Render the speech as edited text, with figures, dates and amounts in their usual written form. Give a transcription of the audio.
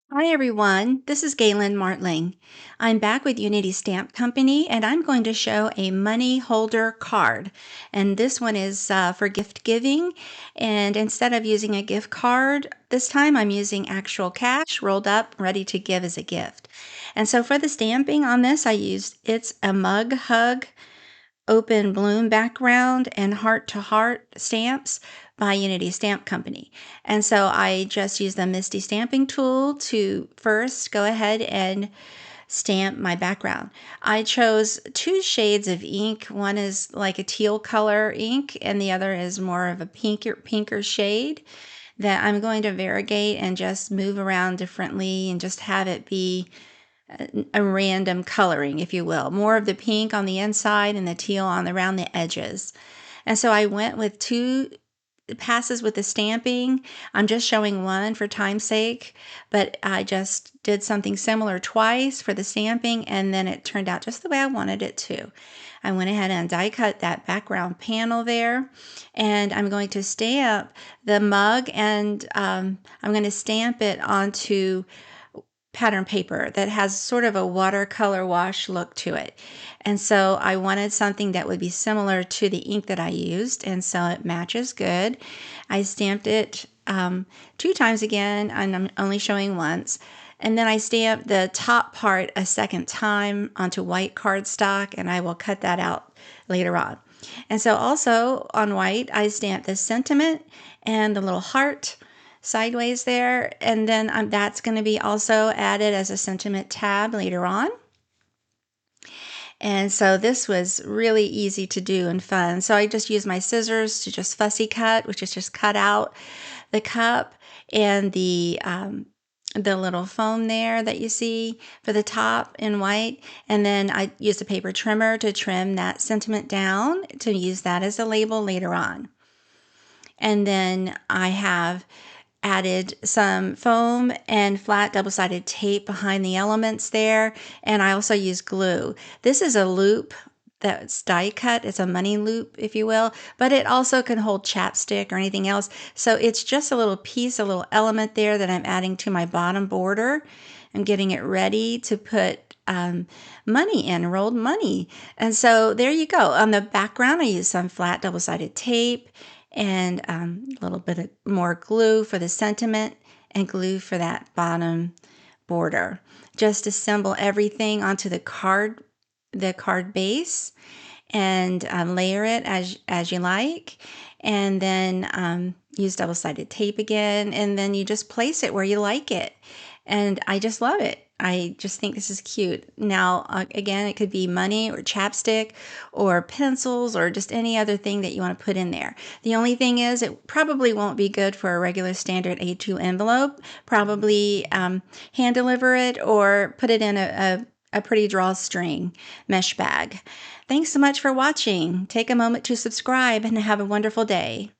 Hi everyone, this is Galen Martling. I'm back with Unity Stamp Company and I'm going to show a money holder card. And this one is for gift giving. And instead of using a gift card, this time I'm using actual cash rolled up, ready to give as a gift. And so for the stamping on this, I used It's a Mug Hug open bloom background and heart to heart stamps by Unity Stamp Company. And so I just use the Misty stamping tool to first go ahead and stamp my background. I chose two shades of ink. One is like a teal color ink and the other is more of a pinker shade that I'm going to variegate and just move around differently and just have it be a random coloring, if you will. More of the pink on the inside and the teal on around the edges. And so I went with two passes with the stamping. I'm just showing one for time's sake, but I just did something similar twice for the stamping, and then it turned out just the way I wanted it to. I went ahead and die cut that background panel there, and I'm going to stamp the mug, and I'm going to stamp it onto pattern paper that has sort of a watercolor wash look to it. And so I wanted something that would be similar to the ink that I used, and so it matches good. I stamped it two times again, and I'm only showing once. And then I stamped the top part a second time onto white cardstock, and I will cut that out later on. And so also on white, I stamped the sentiment and the little heart sideways there, and then that's going to be also added as a sentiment tab later on. And so this was really easy to do and fun. So I just used my scissors to just fussy cut, which is just cut out the cup and the little foam there that you see for the top in white. And then I used a paper trimmer to trim that sentiment down to use that as a label later on. And then I have added some foam and flat double-sided tape behind the elements there, and I also use glue. This is a loop that's die cut. It's a money loop, if you will, but it also can hold chapstick or anything else. So it's just a little piece, a little element there that I'm adding to my bottom border. I'm getting it ready to put money in, rolled money. And so there you go. On the background, I use some flat double-sided tape and a little bit of more glue for the sentiment and glue for that bottom border. Just assemble everything onto the card base and layer it as you like, and then use double-sided tape again, and then you just place it where you like it. And I just love it. I just think this is cute. Now, again, it could be money or chapstick or pencils or just any other thing that you want to put in there. The only thing is it probably won't be good for a regular standard A2 envelope. Probably hand deliver it or put it in a pretty drawstring mesh bag. Thanks so much for watching. Take a moment to subscribe and have a wonderful day.